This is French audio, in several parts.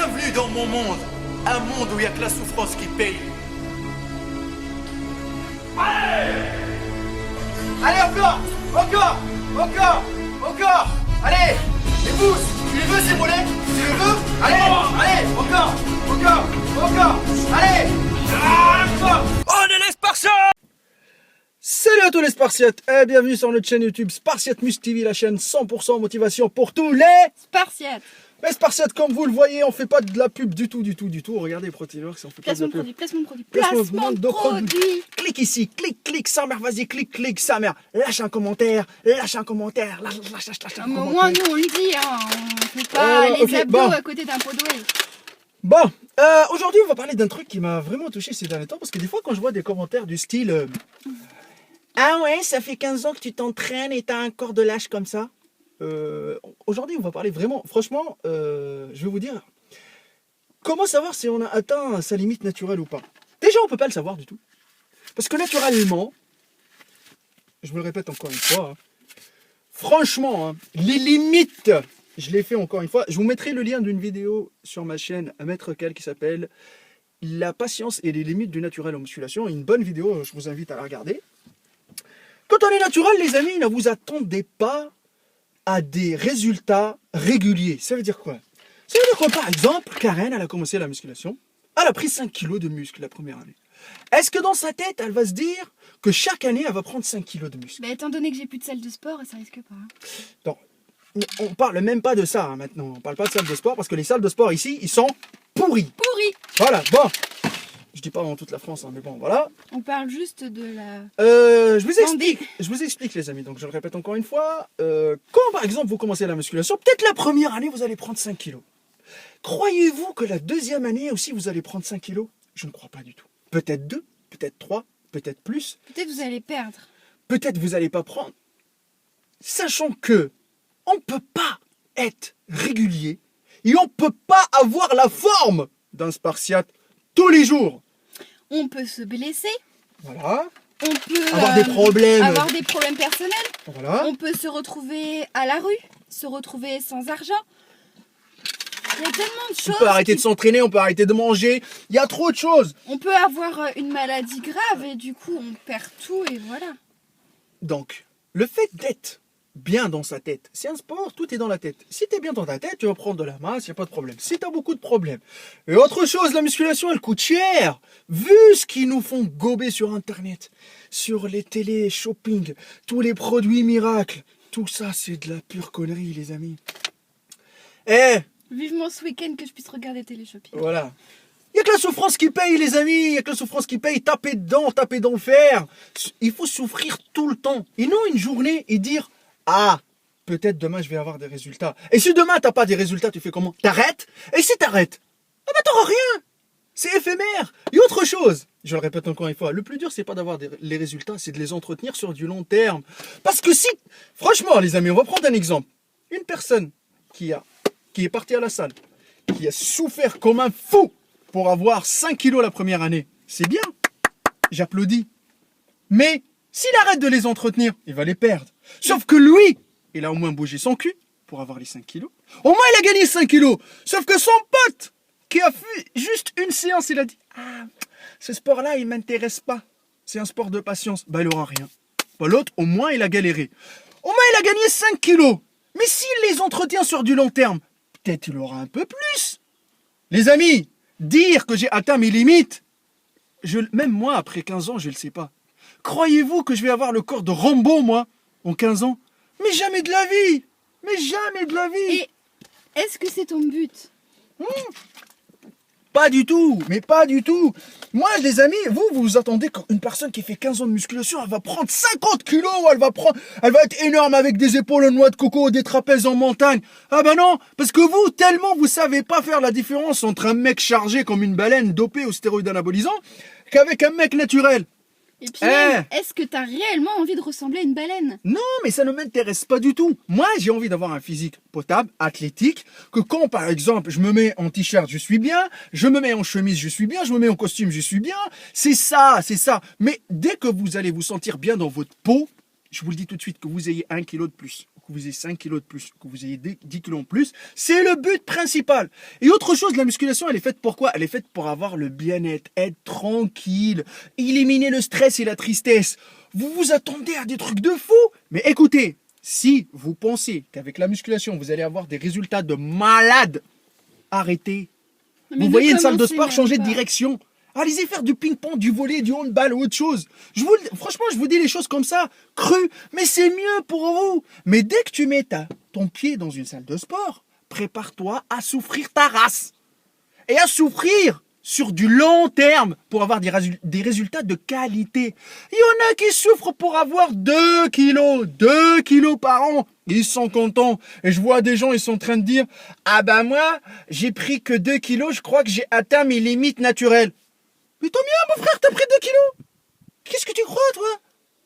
Bienvenue dans mon monde. Un monde où il n'y a que la souffrance qui paye. Allez, encore. Allez, les pouces. Tu les veux, ces mollets? Tu les veux? Allez, encore. Allez. On est les Spartiates! Salut à tous les Spartiates et bienvenue sur notre chaîne YouTube Spartiate Mus TV, la chaîne 100% motivation pour tous les Spartiates. Mais Spartiates, comme vous le voyez, on fait pas de la pub du tout. Regardez Protilox, on fait pas Placement de de la pub. produit, placement de produit. Clique ici, clique, sa mère, vas-y, clique, sa mère. Lâche un commentaire, lâche un Mais au commentaire. moins, nous, on le dit, hein. On fait pas les ok, abdos bon. à côté d'un pot de whey. Bon, aujourd'hui on va parler d'un truc qui m'a vraiment touché ces derniers temps, parce que des fois quand je vois des commentaires du style ah ouais, ça fait 15 ans que tu t'entraînes et t'as un corps de lâche comme ça. Aujourd'hui on va parler vraiment, franchement, je vais vous dire, comment savoir si on a atteint sa limite naturelle ou pas. Déjà on peut pas le savoir du tout, parce que naturellement, je me le répète encore une fois, hein, franchement, hein, les limites, je l'ai fait encore une fois. Je vous mettrai le lien d'une vidéo sur ma chaîne à Maître Cal qui s'appelle La patience et les limites du naturel en musculation. Une bonne vidéo, je vous invite à la regarder. Quand on est naturel, les amis, ne vous attendez pas à des résultats réguliers. Ça veut dire quoi? Ça veut dire que par exemple, Karen, elle a commencé la musculation. Elle a pris 5 kilos de muscle la première année. Est-ce que dans sa tête, elle va se dire que chaque année, elle va prendre 5 kilos de muscle? Bah, étant donné que j'ai plus de salle de sport, ça risque pas. Hein. Non. On parle même pas de ça hein, maintenant. On parle pas de salles de sport parce que les salles de sport ici, ils sont pourris. Pourri. Voilà, bon. Je dis pas dans toute la France, hein, mais bon, voilà. On parle juste de la... Je vous explique les amis, donc je le répète encore une fois. Quand par exemple vous commencez la musculation, peut-être la première année vous allez prendre 5 kilos. Croyez-vous que la deuxième année aussi vous allez prendre 5 kilos? Je ne crois pas du tout. Peut-être 2, peut-être 3, peut-être plus. Peut-être vous allez perdre. Peut-être vous n'allez pas prendre. Sachant que on ne peut pas être régulier et on ne peut pas avoir la forme d'un Spartiate tous les jours. On peut se blesser. Voilà. On peut Avoir des problèmes. avoir des problèmes personnels. Voilà. On peut se retrouver à la rue, se retrouver sans argent. Il y a tellement de On choses. peut arrêter de s'entraîner, on peut arrêter de manger. Il y a trop de choses. On peut avoir une maladie grave et du coup on perd tout et voilà. Donc, le fait d'être bien dans sa tête, c'est un sport, tout est dans la tête. Si tu es bien dans ta tête, tu vas prendre de la masse, il n'y a pas de problème. Si tu as beaucoup de problèmes. Et autre chose, la musculation, elle coûte cher. Vu ce qu'ils nous font gober sur Internet, sur les télés, shopping, tous les produits miracles, tout ça, c'est de la pure connerie, les amis. Eh, Vivement ce week-end que je puisse regarder Téléshopping. voilà. Il n'y a que la souffrance qui paye, les amis. Il n'y a que la souffrance qui paye. Taper dedans le fer. Il faut souffrir tout le temps. Et non une journée et dire ah, peut-être demain je vais avoir des résultats. Et si demain t'as pas des résultats, tu fais comment? T'arrêtes? Et si t'arrêtes? Ah bah t'auras rien. C'est éphémère. Et autre chose, je le répète encore une fois, le plus dur c'est pas d'avoir les résultats, c'est de les entretenir sur du long terme. Parce que si, franchement les amis, on va prendre un exemple. Une personne qui est partie à la salle, qui a souffert comme un fou pour avoir 5 kilos la première année, c'est bien. J'applaudis. Mais s'il arrête de les entretenir, il va les perdre. Sauf que lui, il a au moins bougé son cul pour avoir les 5 kilos. Au moins, il a gagné 5 kilos. Sauf que son pote, qui a fait juste une séance, il a dit « Ah, ce sport-là, il m'intéresse pas. C'est un sport de patience. » Bah, il aura rien. Bah, l'autre, au moins, il a galéré. Au moins, il a gagné 5 kilos. Mais s'il les entretient sur du long terme, peut-être il aura un peu plus. Les amis, dire que j'ai atteint mes limites, même moi, après 15 ans, je ne le sais pas. Croyez-vous que je vais avoir le corps de Rambo, moi, en 15 ans? Mais jamais de la vie! Mais jamais de la vie! Et est-ce que c'est ton but? Pas du tout, mais pas du tout. Moi, les amis, vous attendez qu'une personne qui fait 15 ans de musculation, elle va prendre 50 kilos, elle va être énorme avec des épaules en noix de coco, des trapèzes en montagne. Ah bah non, parce que vous, tellement vous savez pas faire la différence entre un mec chargé comme une baleine dopé aux stéroïdes anabolisants qu'avec un mec naturel. Et puis même, est-ce que t'as réellement envie de ressembler à une baleine? Non, mais ça ne m'intéresse pas du tout. Moi, j'ai envie d'avoir un physique potable, athlétique, que quand, par exemple, je me mets en t-shirt, je suis bien, je me mets en chemise, je suis bien, je me mets en costume, je suis bien. C'est ça, c'est ça. Mais dès que vous allez vous sentir bien dans votre peau, je vous le dis tout de suite, que vous ayez 1 kilo de plus, que vous ayez 5 kilos de plus, que vous ayez 10 kilos en plus, c'est le but principal. Et autre chose, la musculation, elle est faite pour quoi? Elle est faite pour avoir le bien-être, être tranquille, éliminer le stress et la tristesse. Vous vous attendez à des trucs de fou. Mais écoutez, si vous pensez qu'avec la musculation, vous allez avoir des résultats de malade, arrêtez. Mais Vous ne voyez une salle de commencez sport même changer de pas. direction. Allez-y faire du ping-pong, du volley, du handball ou autre chose. Franchement, je vous dis les choses comme ça, cru, mais c'est mieux pour vous. Mais dès que tu mets ton pied dans une salle de sport, prépare-toi à souffrir ta race. Et à souffrir sur du long terme pour avoir des résultats de qualité. Il y en a qui souffrent pour avoir 2 kilos par an. Ils sont contents. Et je vois des gens, ils sont en train de dire, ah ben moi, j'ai pris que 2 kilos, je crois que j'ai atteint mes limites naturelles. Mais tant mieux, mon frère, t'as pris 2 kilos. Qu'est-ce que tu crois, toi?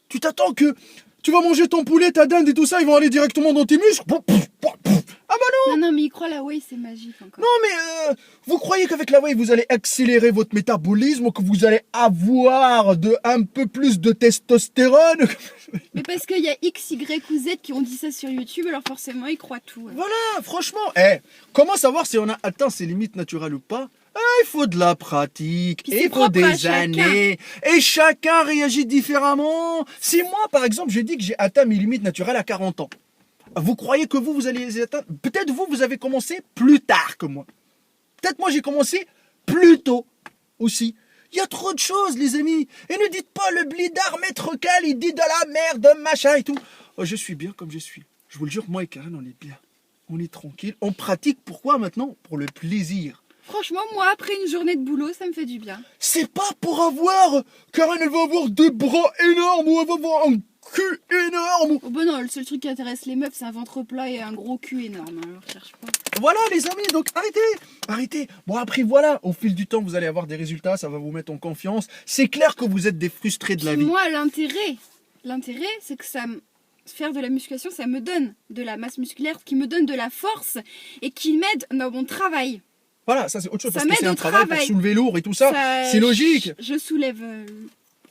Tu t'attends que tu vas manger ton poulet, ta dinde et tout ça, ils vont aller directement dans tes muscles. Ah bah non. Non, mais il croit la whey, c'est magique encore. Non, mais vous croyez qu'avec la whey, vous allez accélérer votre métabolisme ou que vous allez avoir un peu plus de testostérone? Mais parce qu'il y a X, Y ou Z qui ont dit ça sur YouTube, alors forcément, ils croient tout. Ouais. Voilà, franchement, comment savoir si on a atteint ses limites naturelles ou pas? Il faut de la pratique, Puis et c'est il faut propre à des chacun. années, et chacun réagit différemment. Si moi, par exemple, je dis que j'ai atteint mes limites naturelles à 40 ans, vous croyez que vous allez les atteindre? Peut-être vous avez commencé plus tard que moi. Peut-être moi, j'ai commencé plus tôt aussi. Il y a trop de choses, les amis. Et ne dites pas le blidard maître Cal, il dit de la merde, machin et tout. Oh, je suis bien comme je suis. Je vous le jure, moi et Karen, on est bien. On est tranquille. On pratique, pourquoi maintenant? Pour le plaisir. Franchement, moi, après une journée de boulot, ça me fait du bien. C'est pas pour avoir... Karen, elle va avoir des bras énormes ou elle va avoir un cul énorme. Oh bah non, le seul truc qui intéresse les meufs, c'est un ventre plat et un gros cul énorme. Alors, cherche pas. Voilà les amis, donc arrêtez. Bon après voilà, au fil du temps vous allez avoir des résultats, ça va vous mettre en confiance. C'est clair que vous êtes des frustrés de la Puis vie. moi, l'intérêt, c'est que faire de la musculation, ça me donne de la masse musculaire, qui me donne de la force et qui m'aide dans mon travail. Voilà, ça c'est autre chose, Ça parce que m'aide c'est un au travail pour travail. soulever lourd et tout ça, c'est logique. Je soulève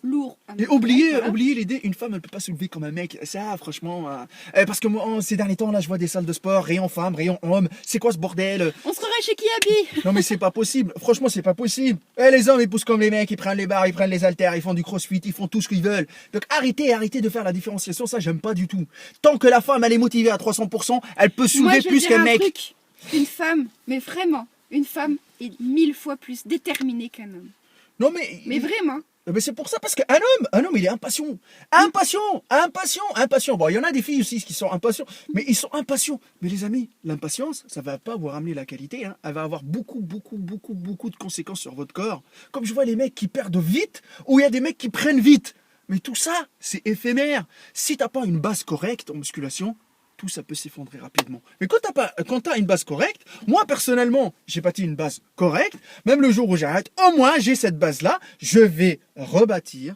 lourd. Et oubliez Voilà. l'idée, une femme elle peut pas soulever comme un mec, ça franchement, parce que moi ces derniers temps là je vois des salles de sport, rayon femme, rayon homme, c'est quoi ce bordel? On se croirait chez Kiabi. Non mais c'est pas possible, franchement c'est pas possible. Les hommes ils poussent comme les mecs, ils prennent les barres, ils prennent les haltères, ils font du crossfit, ils font tout ce qu'ils veulent. Donc arrêtez de faire la différenciation, ça j'aime pas du tout. Tant que la femme elle est motivée à 300%, elle peut Moi, soulever je vais plus dire qu'un un mec. truc. Une femme, mais vraiment, une femme est 1000 fois plus déterminée qu'un homme. Non mais... Mais vraiment. Mais c'est pour ça, parce qu'un homme, il est impatient. Impatient. Bon, il y en a des filles aussi qui sont impatients, mais ils sont impatients. Mais les amis, l'impatience, ça va pas vous ramener la qualité, hein. Elle va avoir beaucoup de conséquences sur votre corps. Comme je vois les mecs qui perdent vite, ou il y a des mecs qui prennent vite. Mais tout ça, c'est éphémère. Si t'as pas une base correcte en musculation, tout ça peut s'effondrer rapidement. Mais quand t'as une base correcte, moi personnellement, j'ai bâti une base correcte, même le jour où j'arrête, au moins j'ai cette base-là, je vais rebâtir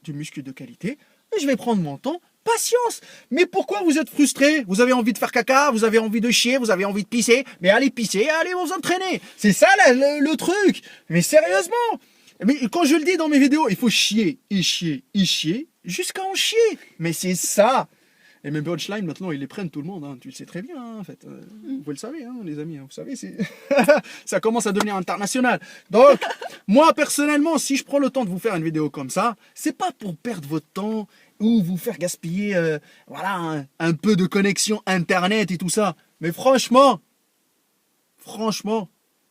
du muscle de qualité, et je vais prendre mon temps, patience. Mais pourquoi vous êtes frustré? Vous avez envie de faire caca, vous avez envie de chier, vous avez envie de pisser, mais allez pisser, allez vous entraîner. C'est ça le truc. Mais sérieusement, mais quand je le dis dans mes vidéos, il faut chier, jusqu'à en chier. Mais c'est ça. Et mes punchlines, maintenant, ils les prennent tout le monde. Hein. Tu le sais très bien, hein, en fait. Vous le savez, hein, les amis. Hein, vous savez, ça commence à devenir international. Donc, moi, personnellement, si je prends le temps de vous faire une vidéo comme ça, c'est pas pour perdre votre temps ou vous faire gaspiller un peu de connexion Internet et tout ça. Mais franchement,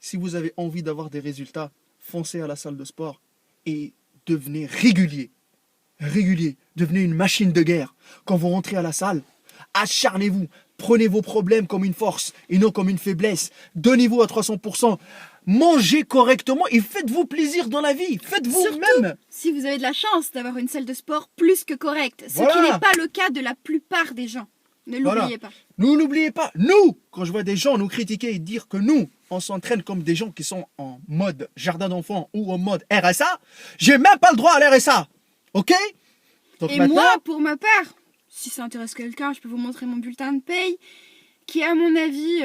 si vous avez envie d'avoir des résultats, foncez à la salle de sport et devenez régulier. Devenez une machine de guerre. Quand vous rentrez à la salle, acharnez-vous, prenez vos problèmes comme une force et non comme une faiblesse. Donnez-vous à 300%, mangez correctement et faites-vous plaisir dans la vie. Faites-vous même. Si vous avez de la chance d'avoir une salle de sport plus que correcte, ce Voilà. qui n'est pas le cas de la plupart des gens. Ne l'oubliez pas. Nous, n'oubliez pas, nous, quand je vois des gens nous critiquer et dire que nous, on s'entraîne comme des gens qui sont en mode jardin d'enfants ou en mode RSA, j'ai même pas le droit à l'RSA. Ok? Donc Et maintenant, moi, pour ma part, si ça intéresse quelqu'un, je peux vous montrer mon bulletin de paye, qui est à mon avis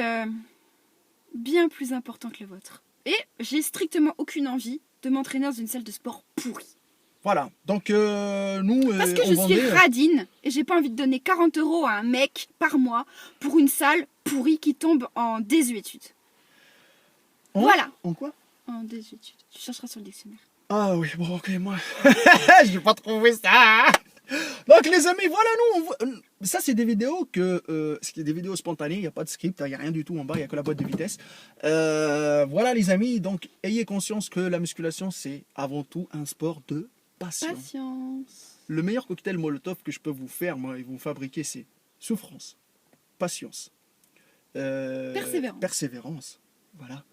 bien plus important que le vôtre. Et j'ai strictement aucune envie de m'entraîner dans une salle de sport pourrie. Voilà. Donc, nous, Parce que on je suis vendait... radine et j'ai pas envie de donner 40 € à un mec par mois pour une salle pourrie qui tombe en désuétude. En- Voilà. En quoi? En désuétude. Tu chercheras sur le dictionnaire. Ah oui, bon, ok, moi... J'ai pas trouvé ça. Donc, les amis, voilà, nous, ça, c'est des vidéos c'est des vidéos spontanées, il n'y a pas de script, il n'y a rien du tout en bas, il n'y a que la boîte de vitesse. Voilà, les amis, donc, ayez conscience que la musculation, c'est avant tout un sport de passion. Patience. Le meilleur cocktail Molotov que je peux vous faire, moi, et vous fabriquer, c'est souffrance, patience, Persévérance. persévérance. Voilà.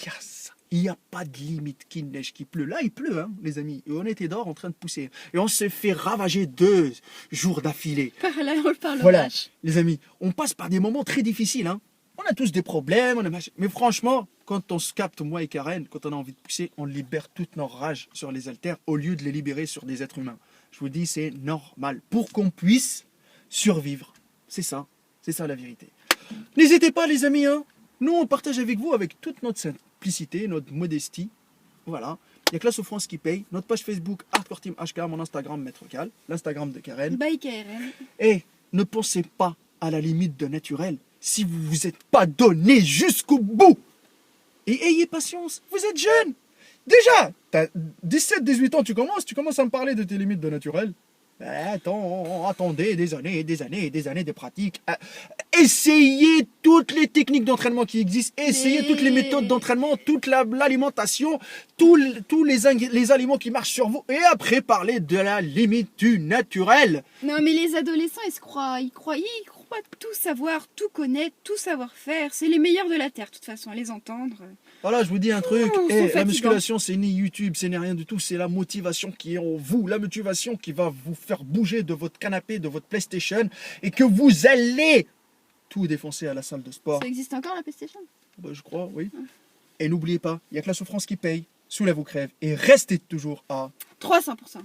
Il y a ça. Il n'y a pas de limite qu'il neige, qu'il pleut. Là, il pleut, hein, les amis. Et on était dehors en train de pousser. Et on s'est fait ravager 2 jours d'affilée. Par le Voilà, vache. les amis. On passe par des moments très difficiles. Hein. On a tous des problèmes. Mais franchement, quand on se capte, moi et Karen, quand on a envie de pousser, on libère toute nos rages sur les haltères au lieu de les libérer sur des êtres humains. Je vous dis, c'est normal. Pour qu'on puisse survivre. C'est ça la vérité. N'hésitez pas, les amis. Hein. Nous, on partage avec vous, avec toute notre simplicité, notre modestie. Voilà. Il n'y a que la souffrance qui paye. Notre page Facebook, Hardcore Team HK, mon Instagram, Maître Cal, l'Instagram de Karen. Bye KRM. Et ne pensez pas à la limite de naturel si vous ne vous êtes pas donné jusqu'au bout. Et ayez patience, vous êtes jeune. Déjà, tu as 17-18 ans, tu commences à me parler de tes limites de naturel. Attendez des années de pratique. Essayez toutes les techniques d'entraînement qui existent. Essayez toutes les méthodes d'entraînement, toute l'alimentation, tous les aliments qui marchent sur vous. Et après, parlez de la limite du naturel. Non mais les adolescents ils croient pas tout savoir, tout connaître, tout savoir faire. C'est les meilleurs de la terre de toute façon, à les entendre. Voilà, je vous dis un truc. c'est La fatigant. musculation, c'est ni YouTube, c'est ni rien du tout. C'est la motivation qui est en vous. La motivation qui va vous faire bouger de votre canapé, de votre PlayStation. Et que vous allez tout défoncer à la salle de sport. Ça existe encore la PlayStation? Bah, je crois, oui. Et n'oubliez pas, il n'y a que la souffrance qui paye. Soulève ou crève. Et restez toujours à 300%.